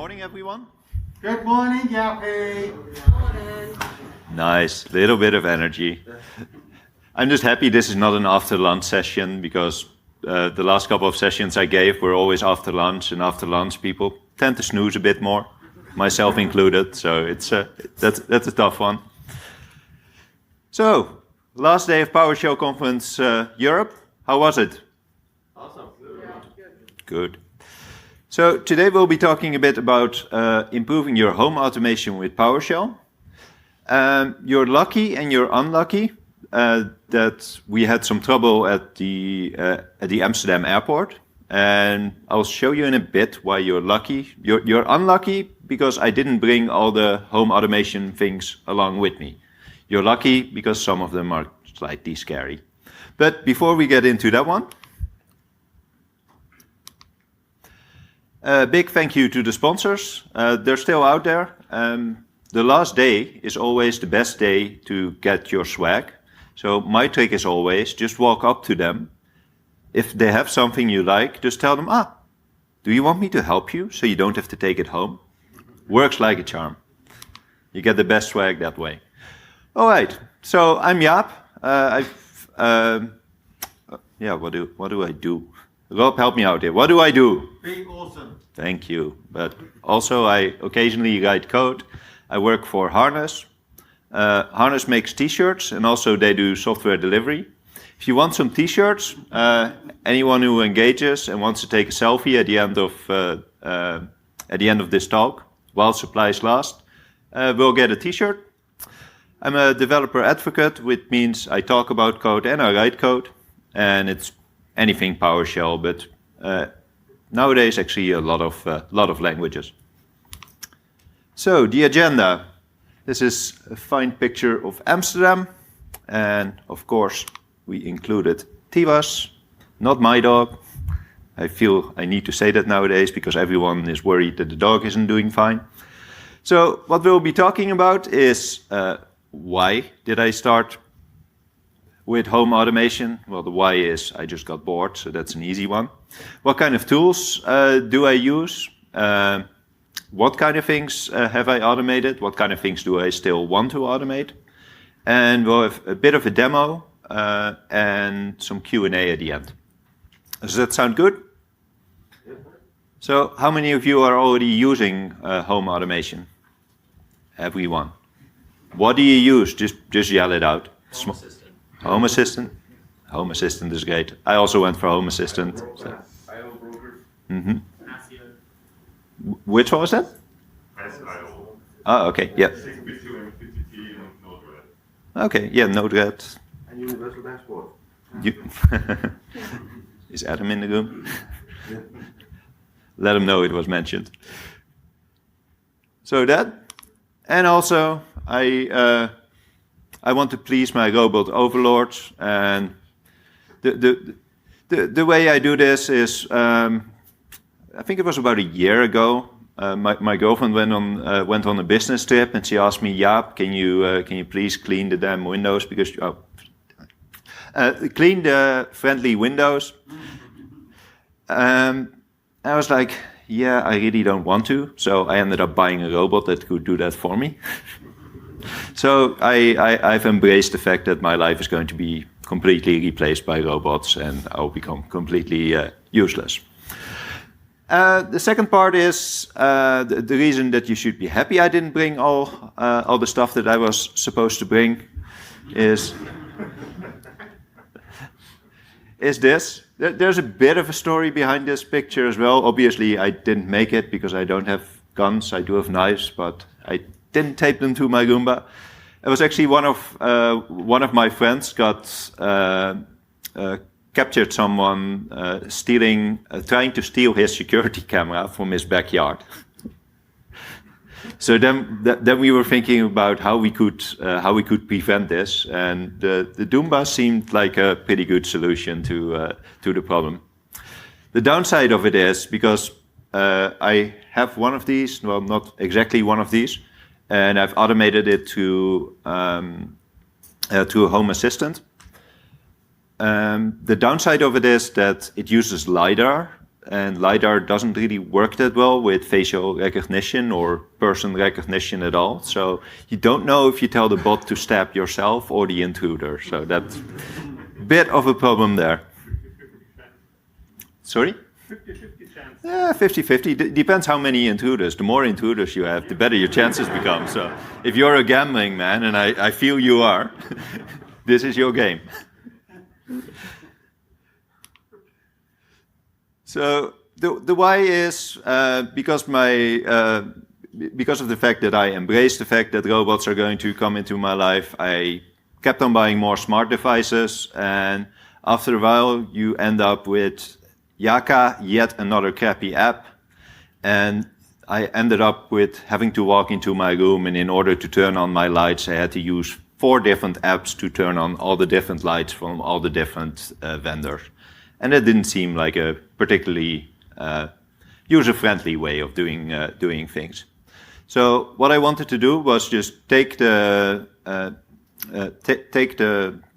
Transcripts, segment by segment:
morning, everyone. Good morning, Jaap. Nice, little bit of energy. I'm just happy this is not an after lunch session because the last couple of sessions I gave were always after lunch, and after lunch people tend to snooze a bit more, myself included. So that's a tough one. So last day of PowerShell Conference Europe. How was it? Awesome. Good. So today we'll be talking a bit about improving your home automation with PowerShell. You're lucky and you're unlucky that we had some trouble at the Amsterdam airport, and I'll show you in a bit why you're lucky. You're unlucky because I didn't bring all the home automation things along with me. You're lucky because some of them are slightly scary. But before we get into that one, a big thank you to the sponsors. They're still out there. The last day is always the best day to get your swag. So my trick is always just walk up to them. If they have something you like, just tell them, do you want me to help you so you don't have to take it home? Works like a charm. You get the best swag that way. All right, so I'm Jaap. What do I do? Rob, help me out here. What do I do? Being awesome. Thank you. But also I occasionally write code. I work for Harness. Harness makes t-shirts, and also they do software delivery. If you want some t-shirts, anyone who engages and wants to take a selfie at the end of this talk, while supplies last, will get a t-shirt. I'm a developer advocate, which means I talk about code and I write code, and it's anything PowerShell, but nowadays actually a lot of languages. So the agenda. This is a fine picture of Amsterdam, and of course we included Tivas, not my dog. I feel I need to say that nowadays because everyone is worried that the dog isn't doing fine. So what we'll be talking about is why did I start with home automation? Well, the why is I just got bored, so that's an easy one. What kind of tools do I use? What kind of things have I automated? What kind of things do I still want to automate? And we'll have a bit of a demo and some Q&A at the end. Does that sound good? So how many of you are already using home automation? Everyone. What do you use? Just yell it out. Home Assistant. Home Assistant? Home Assistant is great. I also went for Home Assistant. So. Mm-hmm. Which one was that? Oh, okay, yeah. Okay, yeah, Node-RED. And Universal Dashboard. Is Adam in the room? Let him know it was mentioned. So that, and also I want to please my robot overlords, and the way I do this is. I think it was about a year ago. My girlfriend went on a business trip, and she asked me, "Jaap, can you please clean the damn windows because clean the friendly windows?" I was like, "Yeah, I really don't want to." So I ended up buying a robot that could do that for me. So I've embraced the fact that my life is going to be completely replaced by robots, and I'll become completely useless. The second part is the reason that you should be happy I didn't bring all the stuff that I was supposed to bring is this. There's a bit of a story behind this picture as well. Obviously, I didn't make it because I don't have guns. I do have knives, but I didn't tape them to my Roomba. It was actually one of my friends got captured someone trying to steal his security camera from his backyard. So then we were thinking about how we could prevent this, and the Doomba seemed like a pretty good solution to the problem. The downside of it is because I have one of these, well, not exactly one of these, and I've automated it to a Home Assistant. The downside of it is that it uses LiDAR and LiDAR doesn't really work that well with facial recognition or person recognition at all. So you don't know if you tell the bot to stab yourself or the intruder. So that's a bit of a problem there. Sorry? 50-50 chance. Yeah, 50-50. Depends how many intruders. The more intruders you have, the better your chances become. So if you're a gambling man, and I feel you are, this is your game. So the why is because of the fact that I embrace the fact that robots are going to come into my life, I kept on buying more smart devices, and after a while you end up with Yaka, yet another crappy app, and I ended up with having to walk into my room, and in order to turn on my lights I had to use 4 different apps to turn on all the different lights from all the different vendors. And that didn't seem like a particularly user-friendly way of doing things. So what I wanted to do was just take the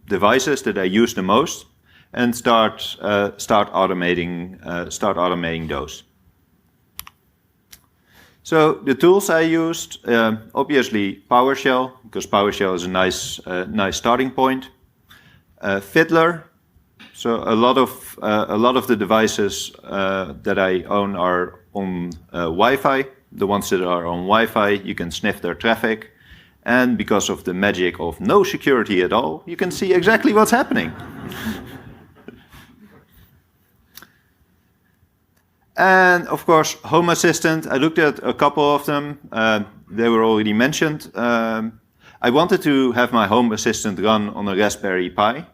devices that I use the most and start automating those. So the tools I used, obviously PowerShell, because PowerShell is a nice starting point. Fiddler. So a lot of the devices that I own are on Wi-Fi. The ones that are on Wi-Fi, you can sniff their traffic, and because of the magic of no security at all, you can see exactly what's happening. And of course, Home Assistant. I looked at a couple of them. They were already mentioned. I wanted to have my Home Assistant run on a Raspberry Pi.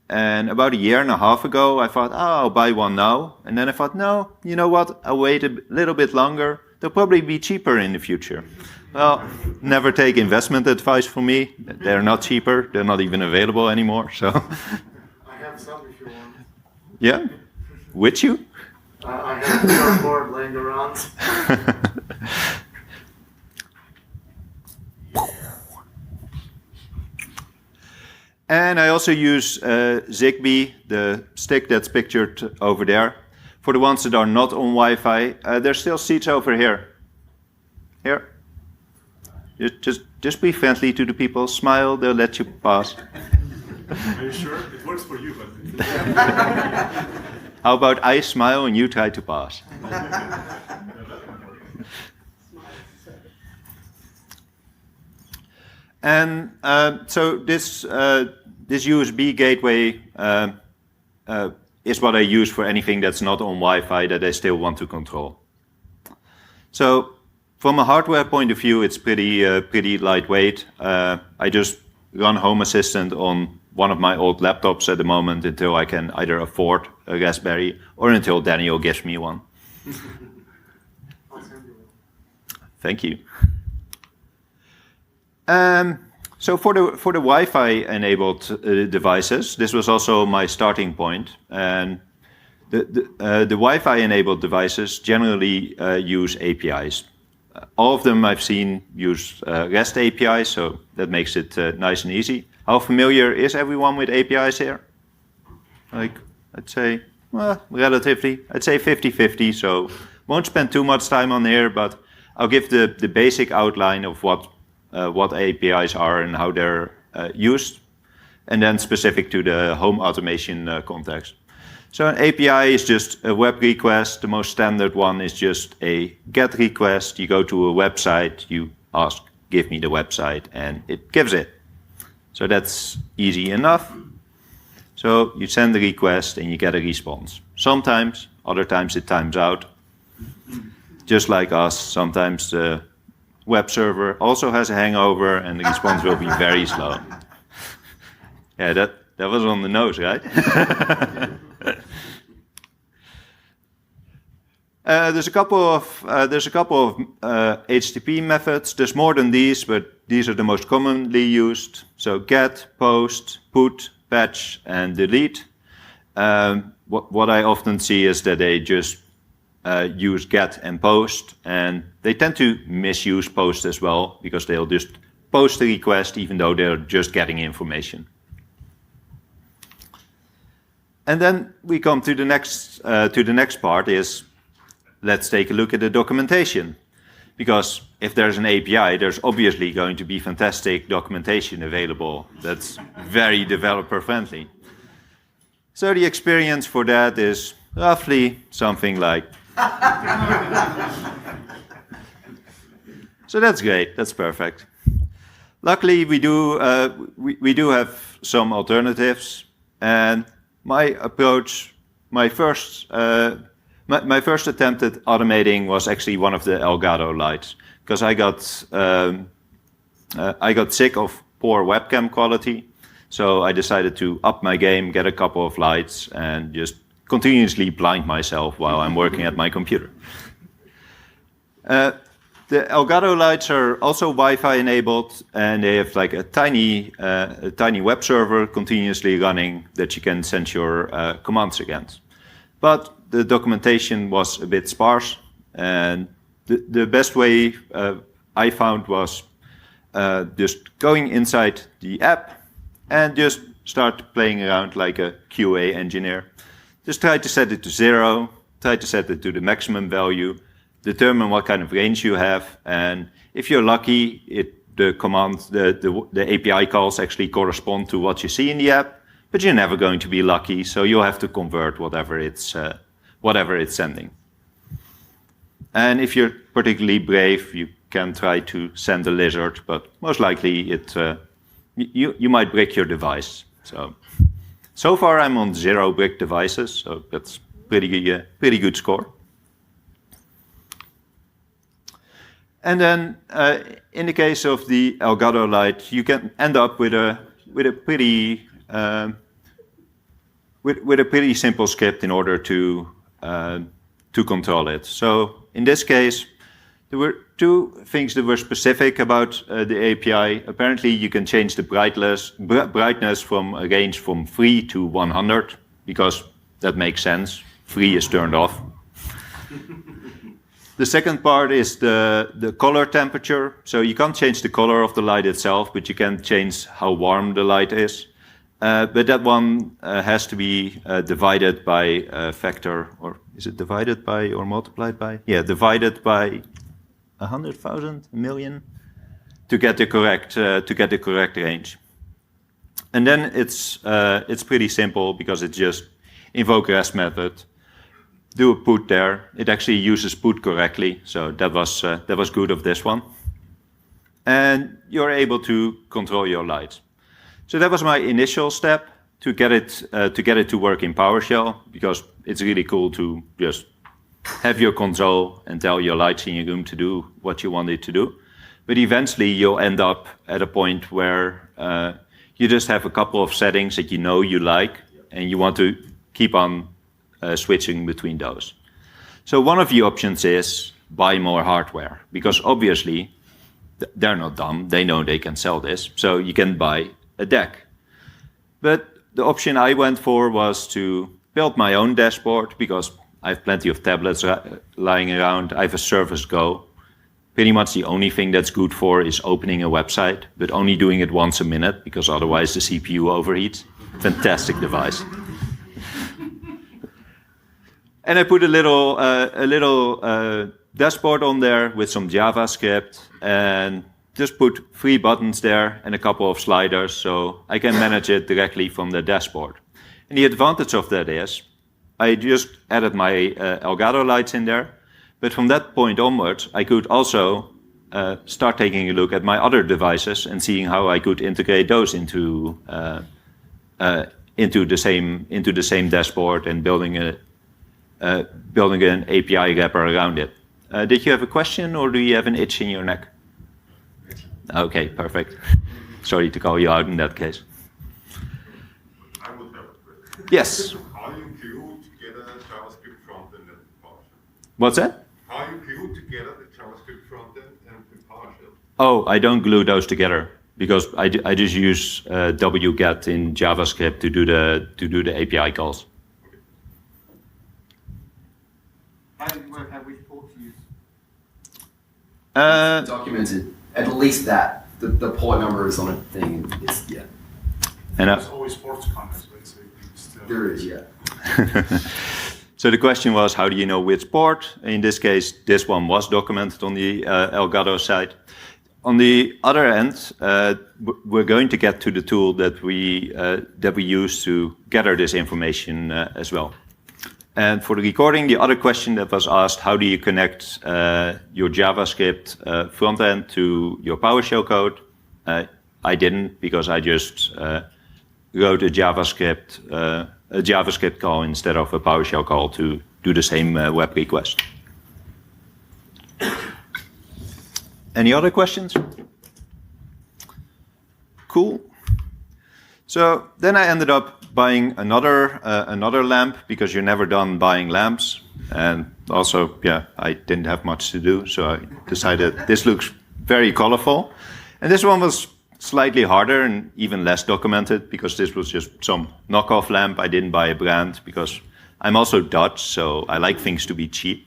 And about 1.5 years ago, I thought, oh, I'll buy one now. And then I thought, no, you know what? I'll wait a little bit longer. They'll probably be cheaper in the future. Well, never take investment advice from me. They're not cheaper. They're not even available anymore. So. I have some if you want. Yeah? With you? I have a cardboard laying around. And I also use Zigbee, the stick that's pictured over there. For the ones that are not on Wi-Fi, there's still seats over here. Here. Just be friendly to the people. Smile, they'll let you pass. Are you sure? It works for you, but... How about I smile and you try to pass? And so this USB gateway is what I use for anything that's not on Wi-Fi that I still want to control. So from a hardware point of view, it's pretty lightweight. I just run Home Assistant on one of my old laptops at the moment until I can either afford a Raspberry or until Daniel gives me one. Thank you. So for the Wi-Fi enabled devices, this was also my starting point. And the Wi-Fi enabled devices generally use APIs. All of them I've seen use REST APIs, so that makes it nice and easy. How familiar is everyone with APIs here? Like, I'd say, well, relatively. I'd say 50-50, so won't spend too much time on here, but I'll give the basic outline of what APIs are and how they're used, and then specific to the home automation context. So an API is just a web request. The most standard one is just a GET request. You go to a website, you ask, give me the website, and it gives it. So that's easy enough. So you send the request and you get a response. Sometimes, other times it times out. Just like us, sometimes the web server also has a hangover and the response will be very slow. Yeah, that was on the nose, right? There's a couple of HTTP methods. There's more than these, but these are the most commonly used. So get, post, put, patch, and delete. What I often see is that they just use get and post, and they tend to misuse post as well because they'll just post the request even though they're just getting information. And then we come to the next part is let's take a look at the documentation. Because if there's an API, there's obviously going to be fantastic documentation available that's very developer friendly. So the experience for that is roughly something like. So that's great, that's perfect. Luckily, we do have some alternatives, and my approach, my first attempt at automating was actually one of the Elgato lights, because I got sick of poor webcam quality, so I decided to up my game, get a couple of lights, and just continuously blind myself while I'm working at my computer. The Elgato lights are also Wi-Fi enabled, and they have like a tiny web server continuously running that you can send your commands against. But the documentation was a bit sparse, and the best way I found was just going inside the app and just start playing around like a QA engineer. Just try to set it to 0, try to set it to the maximum value, determine what kind of range you have, and if you're lucky, the commands, the API calls actually correspond to what you see in the app, but you're never going to be lucky, so you'll have to convert whatever it's sending. And if you're particularly brave, you can try to send a lizard, but most likely you might brick your device. So far I'm on 0 brick devices, so that's pretty good score. And then, in the case of the Elgato light, you can end up with a pretty simple script in order to control it. So in this case, there were 2 things that were specific about the API. Apparently, you can change the brightness from a range from 3 to 100, because that makes sense. 3 is turned off. The second part is the color temperature. So you can't change the color of the light itself, but you can change how warm the light is. But that one has to be divided by a factor, or is it divided by or multiplied by? Yeah, divided by 100,000, a million, to get the correct range. And then it's pretty simple, because it's just invoke REST method. Do a put there. It actually uses put correctly, so that was good of this one. And you're able to control your lights. So that was my initial step to get it to work in PowerShell, because it's really cool to just have your control and tell your lights in your room to do what you want it to do. But eventually you'll end up at a point where you just have a couple of settings that you like, and you want to keep on switching between those. So one of the options is buy more hardware, because obviously they're not dumb, they know they can sell this, so you can buy a deck. But the option I went for was to build my own dashboard, because I have plenty of tablets lying around. I have a Surface Go. Pretty much the only thing that's good for is opening a website, but only doing it once a minute, because otherwise the CPU overheats. Fantastic device. And I put a little dashboard on there with some JavaScript, and just put 3 buttons there and a couple of sliders, so I can manage it directly from the dashboard. And the advantage of that is, I just added my Elgato lights in there, but from that point onwards, I could also start taking a look at my other devices and seeing how I could integrate those into the same dashboard, and building an API wrapper around it. Did you have a question, or do you have an itch in your neck? Okay, perfect. Sorry to call you out in that case. I would have a question. Yes. How you glue together JavaScript frontend and PowerShell? What's that? How you glue together the JavaScript frontend and the PowerShell? Oh, I don't glue those together, because I just use wget in JavaScript to do the API calls. How did it work out which port to use? Documented. At least that. The port number is on a thing. It's, yeah. And There's always ports comments, basically. Still. There is, yeah. So the question was, how do you know which port? In this case, this one was documented on the Elgato side. On the other end, we're going to get to the tool that we use to gather this information as well. And for the recording, the other question that was asked, how do you connect your JavaScript front end to your PowerShell code? I didn't, because I just wrote a JavaScript call instead of a PowerShell call to do the same web request. Any other questions? Cool. So then I ended up buying another lamp, because you're never done buying lamps. And also, yeah, I didn't have much to do, so I decided this looks very colorful. And this one was slightly harder and even less documented, because this was just some knockoff lamp. I didn't buy a brand, because I'm also Dutch, so I like things to be cheap.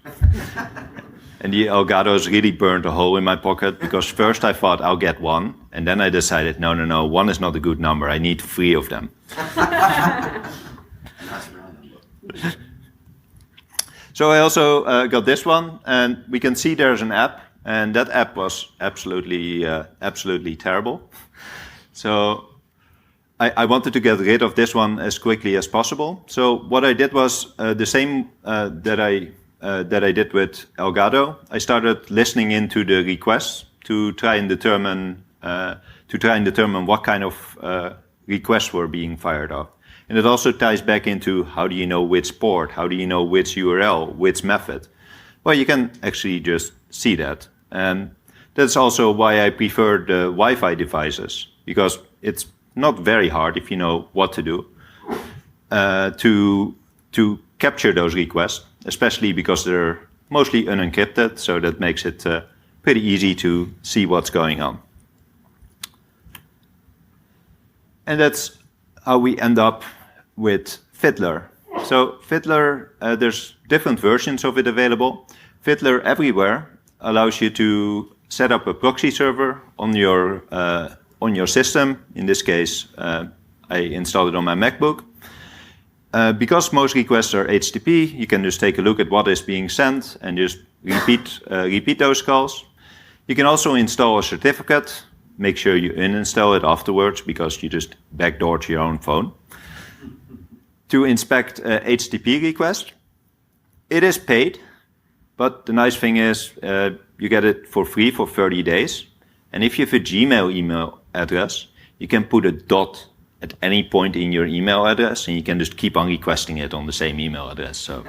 And the Elgatos really burned a hole in my pocket, because first I thought I'll get one, and then I decided, no, one is not a good number. I need 3 of them. So I also got this one, and we can see there's an app, and that app was absolutely terrible. So I wanted to get rid of this one as quickly as possible. So what I did was the same that I did with Elgato. I started listening into the requests to try and determine what kind of requests were being fired off. And it also ties back into, how do you know which port? How do you know which URL, which method? Well, you can actually just see that. And that's also why I prefer the Wi-Fi devices, because it's not very hard, if you know what to do, to capture those requests, especially because they're mostly unencrypted, so that makes it pretty easy to see what's going on. And that's how we end up with Fiddler. So Fiddler, there's different versions of it available. Fiddler Everywhere allows you to set up a proxy server on your system. In this case, I installed it on my MacBook. Because most requests are HTTP, you can just take a look at what is being sent and just repeat those calls. You can also install a certificate. Make sure you uninstall it afterwards, because you just backdoor to your own phone. To inspect HTTP request, it is paid, but the nice thing is you get it for free for 30 days. And if you have a Gmail email address, you can put a dot at any point in your email address, and you can just keep on requesting it on the same email address. So,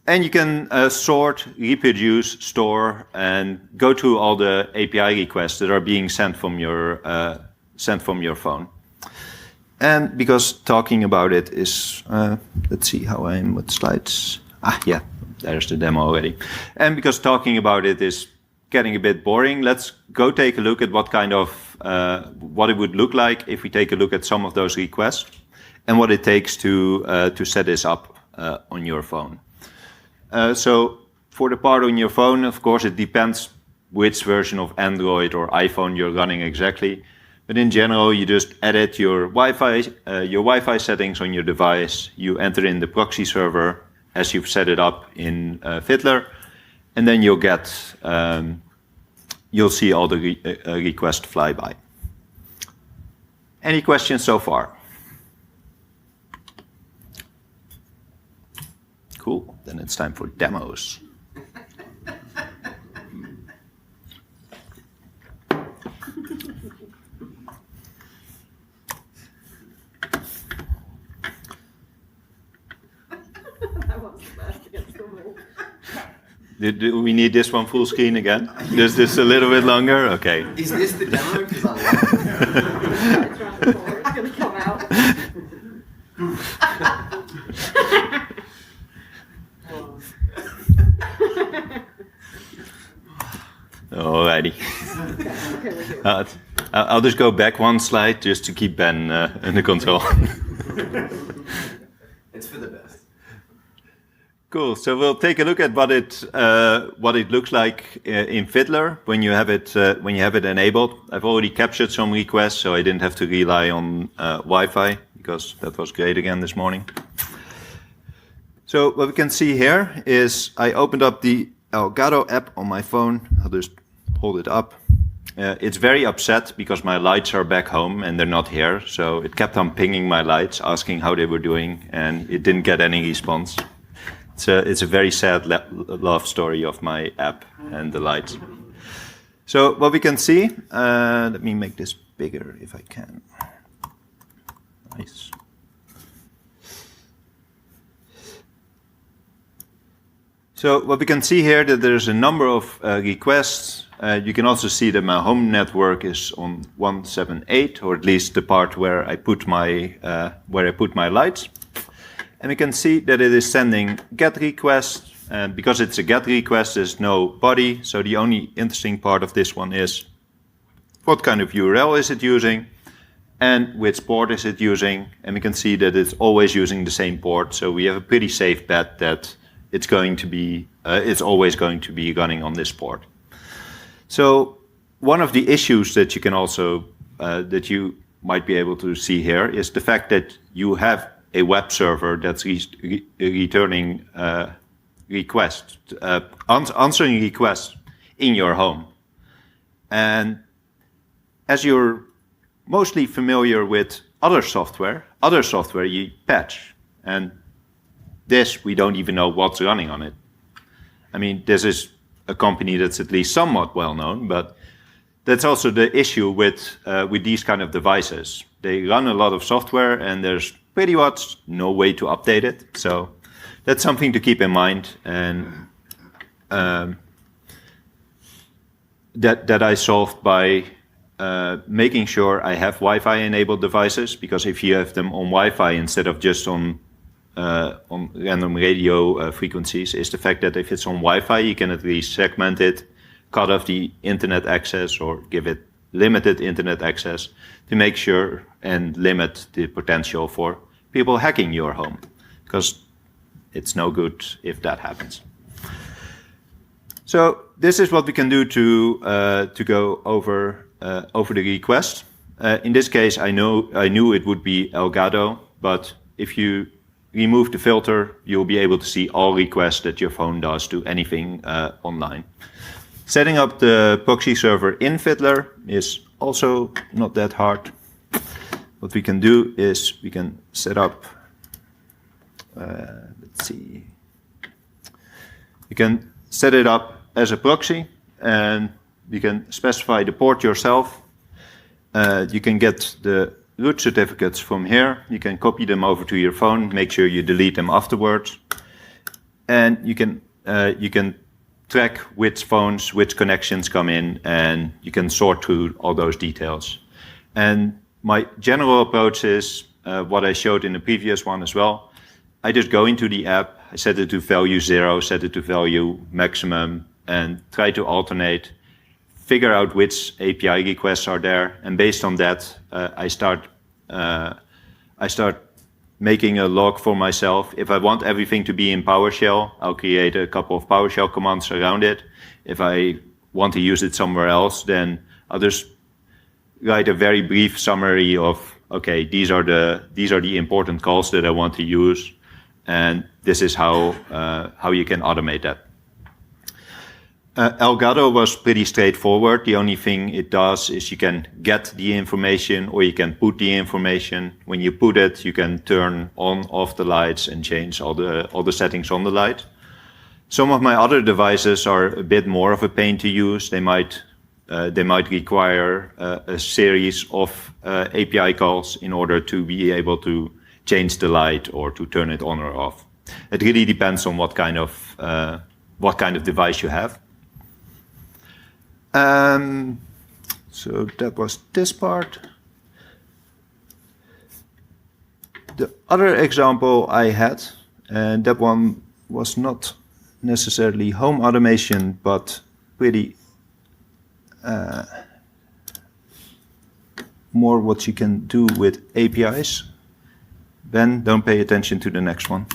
and you can sort, reproduce, store, and go to all the API requests that are being sent from your phone. And because talking about it is, let's see how I'm with slides. Yeah, there's the demo already. And because talking about it is getting a bit boring, let's go take a look at what it would look like if we take a look at some of those requests and what it takes to set this up on your phone. So for the part on your phone, of course, it depends which version of Android or iPhone you're running exactly. But in general, you just edit your Wi-Fi settings on your device. You enter in the proxy server as you've set it up in Fiddler, and then you'll see all the requests fly by. Any questions so far? Cool. Then it's time for demos. Do we need this one full screen again? Is this a little bit longer? Okay. Is this the demo? Because I love It's around the corner. It's going to come out. Alrighty. I'll just go back one slide just to keep Ben under control. It's for the best. Cool. So we'll take a look at what it looks like in Fiddler when you have it enabled. I've already captured some requests, so I didn't have to rely on Wi-Fi because that was great again this morning. So what we can see here is I opened up the Elgato app on my phone. I'll just hold it up. It's very upset because my lights are back home and they're not here. So it kept on pinging my lights, asking how they were doing, and it didn't get any response. It's a very sad love story of my app and the lights. So what we can see, let me make this bigger if I can. Nice. So what we can see here that there's a number of requests. You can also see that my home network is on 178, or at least the part where I put my lights. And we can see that it is sending GET requests, and because it's a GET request, there's no body. So the only interesting part of this one is what kind of URL is it using, and which port is it using. And we can see that it's always using the same port. So we have a pretty safe bet that it's always going to be running on this port. So one of the issues that you can also that you might be able to see here is the fact that you have a web server that's returning requests, answering requests in your home. And as you're mostly familiar with other software you patch, and this we don't even know what's running on it. I mean, this is a company that's at least somewhat well known, but that's also the issue with these kind of devices. They run a lot of software and there's pretty much no way to update it. So that's something to keep in mind, and that I solved by making sure I have Wi-Fi enabled devices, because if you have them on Wi-Fi instead of just on random radio frequencies, is the fact that if it's on Wi-Fi, you can at least segment it, cut off the internet access, or give it limited internet access to make sure and limit the potential for people hacking your home, because it's no good if that happens. So this is what we can do to go over the request. In this case, I knew it would be Elgato, but if you remove the filter, you'll be able to see all requests that your phone does to anything online. Setting up the proxy server in Fiddler is also not that hard. What we can do is we can set up, let's see, you can set it up as a proxy, and you can specify the port yourself. You can get the root certificates from here. You can copy them over to your phone, make sure you delete them afterwards. And you can track which phones, which connections come in, and you can sort through all those details. And my general approach is what I showed in the previous one as well. I just go into the app, I set it to value 0, set it to value maximum, and try to alternate, figure out which API requests are there, and based on that, I start making a log for myself. If I want everything to be in PowerShell, I'll create a couple of PowerShell commands around it. If I want to use it somewhere else, then I'll just write a very brief summary of, okay, these are the important calls that I want to use, and this is how you can automate that. Elgato was pretty straightforward. The only thing it does is you can get the information or you can put the information. When you put it, you can turn on, off the lights and change all the settings on the light. Some of my other devices are a bit more of a pain to use. They might require a series of API calls in order to be able to change the light or to turn it on or off. It really depends on what kind of device you have. So that was this part. The other example I had, and that one was not necessarily home automation, but pretty more what you can do with APIs. Ben, don't pay attention to the next one.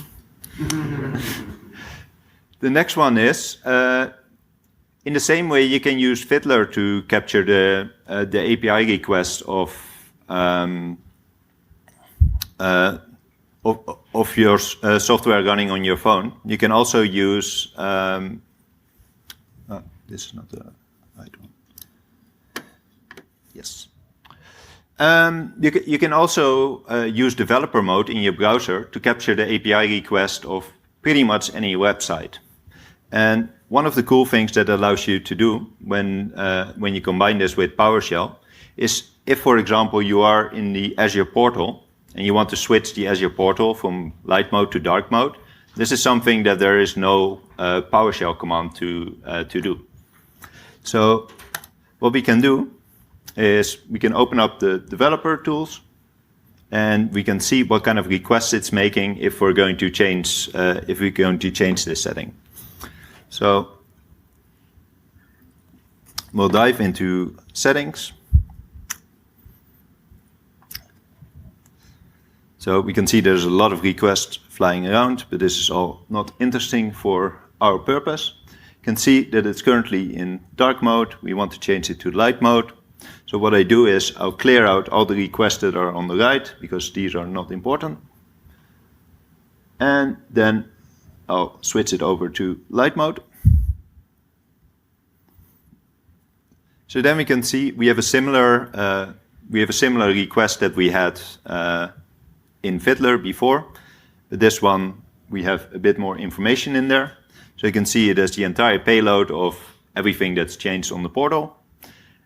The next one is, in the same way you can use Fiddler to capture the API request of your software running on your phone. You can also use, this is not the right one. Yes. You can also use developer mode in your browser to capture the API request of pretty much any website. And one of the cool things that allows you to do when you combine this with PowerShell is if, for example, you are in the Azure portal and you want to switch the Azure portal from light mode to dark mode, this is something that there is no PowerShell command to do. So what we can do is we can open up the developer tools and we can see what kind of requests it's making if we're going to change this setting. So we'll dive into settings. So we can see there's a lot of requests flying around, but this is all not interesting for our purpose. You can see that it's currently in dark mode. We want to change it to light mode. So what I do is I'll clear out all the requests that are on the right because these are not important. And then I'll switch it over to light mode. So then we can see we have a similar request that we had in Fiddler before. But this one we have a bit more information in there. So you can see it as the entire payload of everything that's changed on the portal.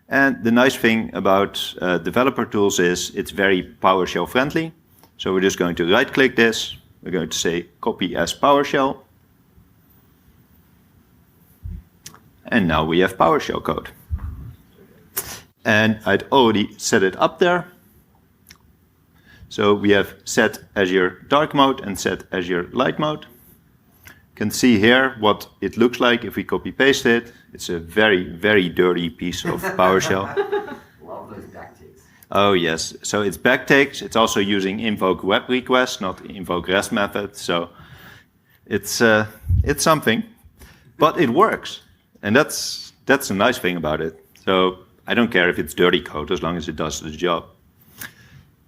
And the nice thing about developer tools is it's very PowerShell friendly. So we're just going to right click this. We're going to say copy as PowerShell. And now we have PowerShell code. And I'd already set it up there. So we have set Azure dark mode and set Azure light mode. You can see here what it looks like if we copy paste it. It's a very, very dirty piece of PowerShell. Love those backticks. Oh yes, so it's backticks. It's also using invoke web request, not invoke REST method. So it's something, but it works, and that's the nice thing about it. So I don't care if it's dirty code as long as it does the job.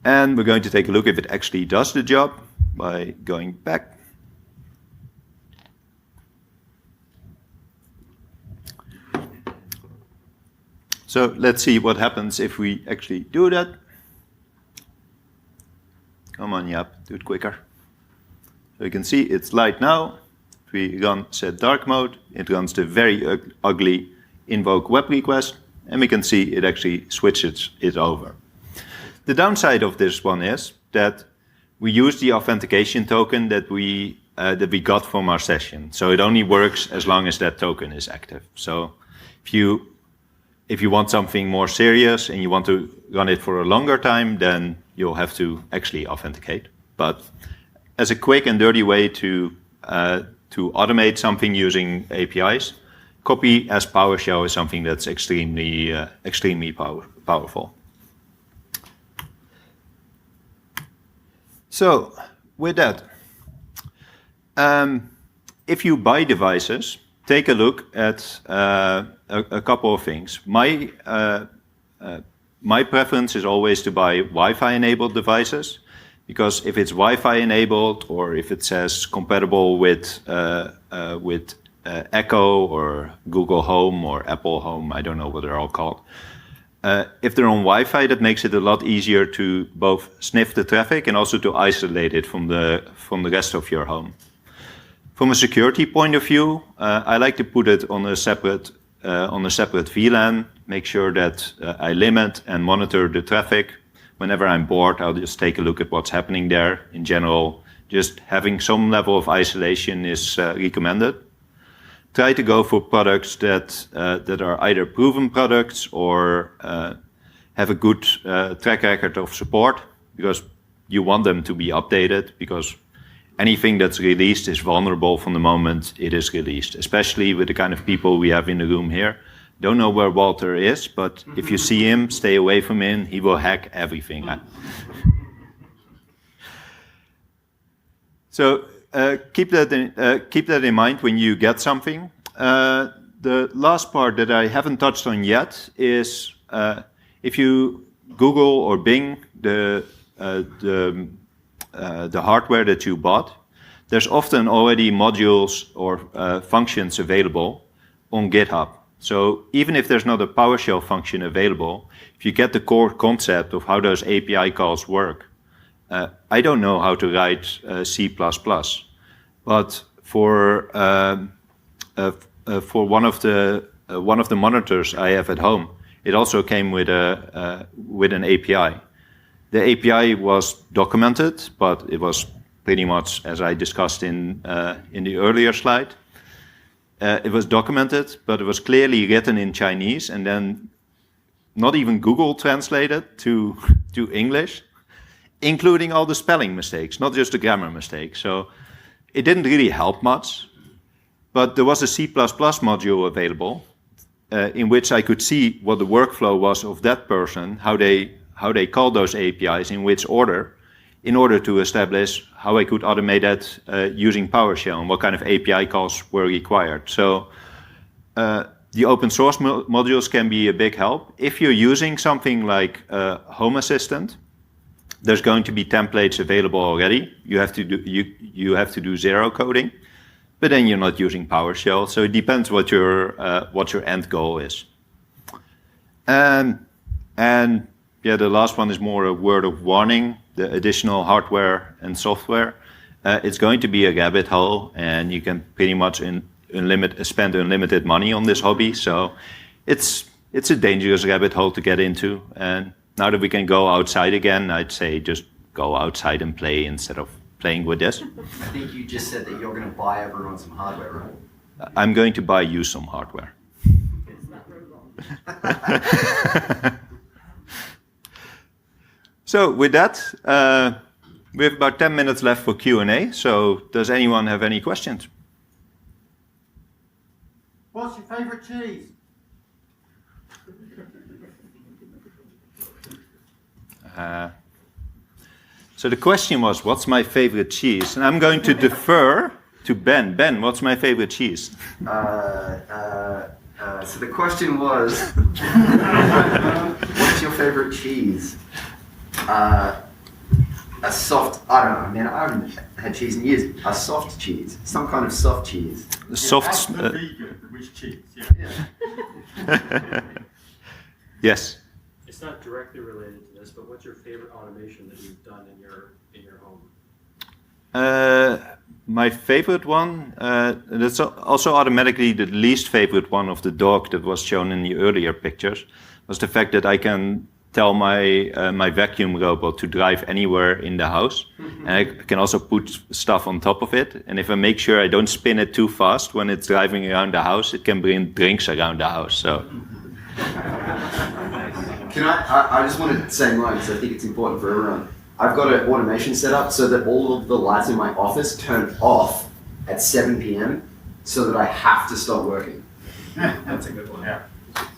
And we're going to take a look if it actually does the job by going back. So let's see what happens if we actually do that. Come on, Jaap, do it quicker. So you can see it's light now. If we run set dark mode, it runs the very ugly invoke web request, and we can see it actually switches it over. The downside of this one is that we use the authentication token that we got from our session. So it only works as long as that token is active. So if you want something more serious and you want to run it for a longer time, then you'll have to actually authenticate. But as a quick and dirty way to automate something using APIs, copy as PowerShell is something that's extremely powerful. So with that, if you buy devices, take a look at a couple of things. My preference is always to buy Wi-Fi enabled devices, because if it's Wi-Fi enabled or if it says compatible with Echo or Google Home or Apple Home, I don't know what they're all called. If they're on Wi-Fi, that makes it a lot easier to both sniff the traffic and also to isolate it from the rest of your home. From a security point of view, I like to put it on a separate VLAN, make sure that I limit and monitor the traffic. Whenever I'm bored, I'll just take a look at what's happening there. In general, just having some level of isolation is recommended. Try to go for products that are either proven products or have a good track record of support, because you want them to be updated, because anything that's released is vulnerable from the moment it is released, especially with the kind of people we have in the room here. Don't know where Walter is, but if you see him, stay away from him. He will hack everything. So keep that in mind when you get something. The last part that I haven't touched on yet is if you Google or Bing the hardware that you bought, there's often already modules or functions available on GitHub. So even if there's not a PowerShell function available, if you get the core concept of how those API calls work, I don't know how to write C++, but for one of the monitors I have at home, it also came with an API. The API was documented, but it was pretty much as I discussed in the earlier slide. It was documented, but it was clearly written in Chinese, and then not even Google translated to English, including all the spelling mistakes, not just the grammar mistakes. So it didn't really help much, but there was a C++ module available in which I could see what the workflow was of that person, how they called those APIs, in which order, in order to establish how I could automate that using PowerShell and what kind of API calls were required. So the open source modules can be a big help. If you're using something like Home Assistant, there's going to be templates available already. You have to do zero coding, but then you're not using PowerShell. So it depends what your end goal is. And yeah, the last one is more a word of warning. The additional hardware and software, it's going to be a rabbit hole, and you can pretty much spend unlimited money on this hobby. So it's a dangerous rabbit hole to get into. And now that we can go outside again, I'd say just go outside and play instead of playing with this. I think you just said that you're going to buy everyone some hardware, right? I'm going to buy you some hardware. It's not very long. So with that, we have about 10 minutes left for Q&A. So does anyone have any questions? What's your favorite cheese? So the question was, what's my favorite cheese? And I'm going to defer to Ben. Ben, what's my favorite cheese? So the question was, what's your favorite cheese? A soft, I don't know, man, I haven't had cheese in years. A soft cheese, some kind of soft cheese. Soft. That's the vegan, which cheese? Yeah. Yes. It's not directly related to this, but what's your favorite automation that you've done in your home? My favorite one, that's also automatically the least favorite one of the dog that was shown in the earlier pictures, was the fact that I can tell my vacuum robot to drive anywhere in the house. And I can also put stuff on top of it. And if I make sure I don't spin it too fast when it's driving around the house, it can bring drinks around the house. So. I just want to say mine because I think it's important for everyone. I've got an automation set up so that all of the lights in my office turn off at 7 p.m. so that I have to stop working. That's a good one. Yeah.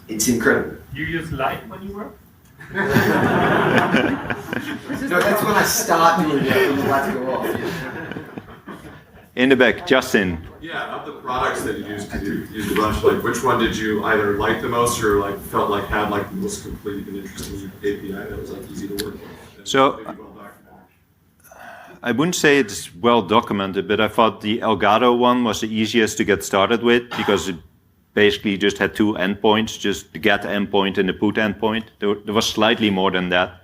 It's incredible. You use light when you work? No, that's when I start doing it, when the lights go off. In the back, Justin. Yeah, of the products that you used to use a bunch, like which one did you either like the most or like felt like had like the most complete and interesting API that was like easy to work with? So I wouldn't say it's well documented, but I thought the Elgato one was the easiest to get started with because it basically just had two endpoints, just the get endpoint and the put endpoint. There was slightly more than that.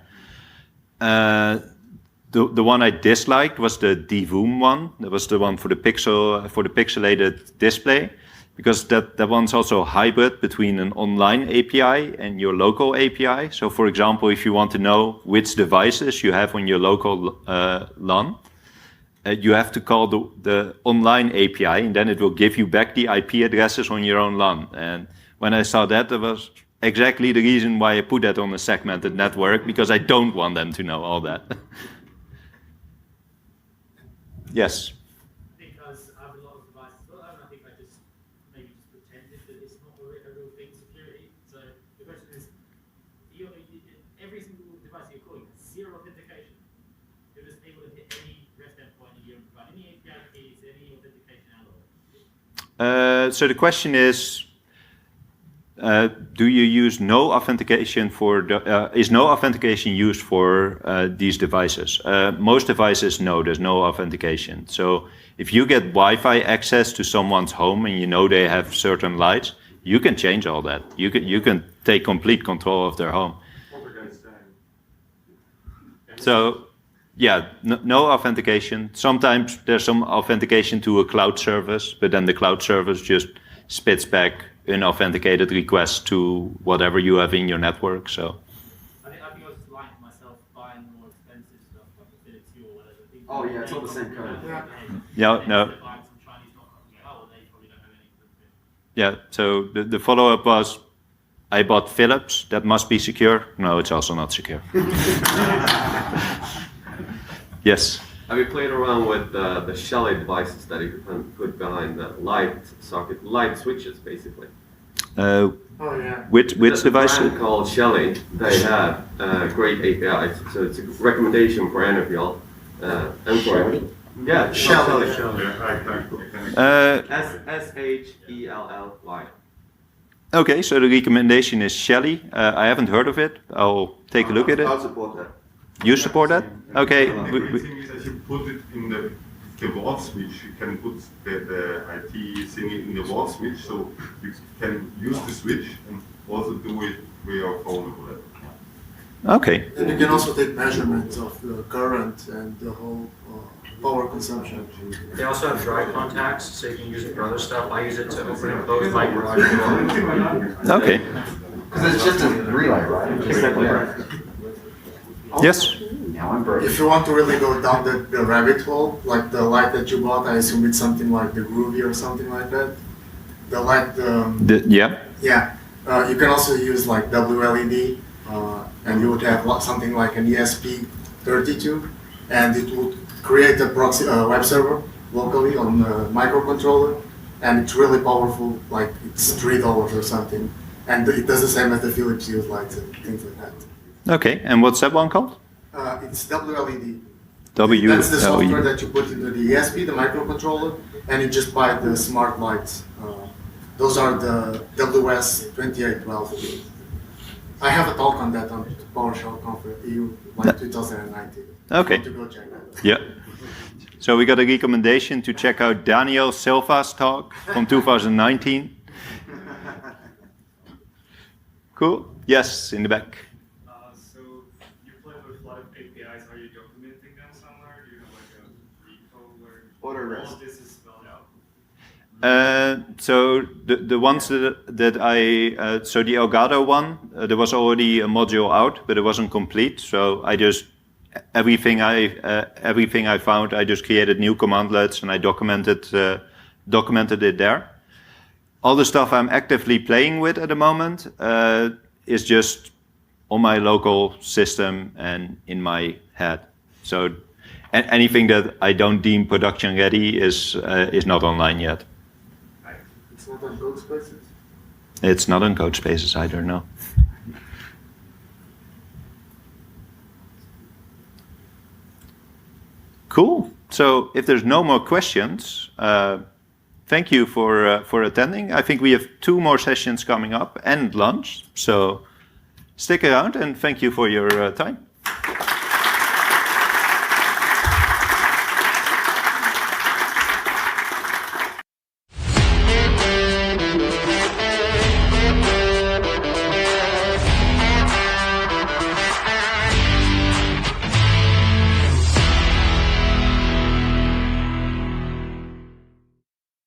The one I disliked was the Divoom one. That was the one for the pixelated display, because that one's also hybrid between an online API and your local API. So for example, if you want to know which devices you have on your local LAN, you have to call the online API, and then it will give you back the IP addresses on your own LAN. And when I saw that, that was exactly the reason why I put that on a segmented network, because I don't want them to know all that. Yes? Because I have a lot of devices as well, and I think I just maybe just pretended that it's not a real thing, security. So the question is, every single device you're calling has zero authentication. You're just able to hit any REST endpoint and you don't provide any API key, So the question is, do you use no authentication for is no authentication used for these devices? Most devices, no, there's no authentication. So if you get Wi-Fi access to someone's home and you know they have certain lights, you can change all that. You can take complete control of their home. So yeah, no authentication. Sometimes there's some authentication to a cloud service, but then the cloud service just spits back unauthenticated requests to whatever you have in your network. So I think I was just lying to myself buying more expensive stuff like a Philips Hue or whatever. Oh, yeah, it's all the same code. yeah, no, yeah. So the follow-up was, I bought Philips. That must be secure. No, it's also not secure. Yes. Have you played around with the Shelly devices that you can put behind the light socket, light switches, basically? Which device? Brand called Shelly. They have great APIs, so it's a recommendation for any of y'all. And for yeah, Shelly. SHELLY. Okay, so the recommendation is Shelly. I haven't heard of it. I'll take a look at it. I'll support that. You support that? Okay. The thing is that you put it in the wall switch. You can put the IT thing in the wall switch, so you can use the switch and also do it with your phone or whatever. Okay. And you can also take measurements of the current and the whole power consumption. They also have dry contacts, so you can use it for other stuff. I use it to open and close my garage door. Okay. Because it's just a relay, right? Just like that. Yes. Now I'm broke. If you want to really go down the rabbit hole, like the light that you bought, I assume it's something like the Groovy or something like that. The light, Yeah. yeah. You can also use like WLED, and you would have something like an ESP32, and it would create a proxy web server locally on the microcontroller, and it's really powerful. Like it's $3 or something, and it does the same as the Philips Hue lights and things like that. Okay. And what's that one called? It's WLED. W. That's the software L E. that you put into the ESP, the microcontroller, and you just buy the smart lights. Those are the WS2812. I have a talk on that on PowerShell.conf.eu, like 2019. Okay. To go check that. Yeah. So we got a recommendation to check out Daniel Silva's talk from 2019. Cool. Yes, in the back. So you play with a lot of APIs. Are you documenting them somewhere? Do you have like a repo where all of this is spelled out? So the ones that I so the Elgato one, there was already a module out, but it wasn't complete. So I just everything I found, I just created new commandlets and I documented it there. All the stuff I'm actively playing with at the moment is just on my local system and in my head. So anything that I don't deem production ready is not online yet. It's not on code spaces? It's not on code spaces either, no. Cool. So if there's no more questions, thank you for attending. I think we have 2 more sessions coming up and lunch. So stick around and thank you for your time.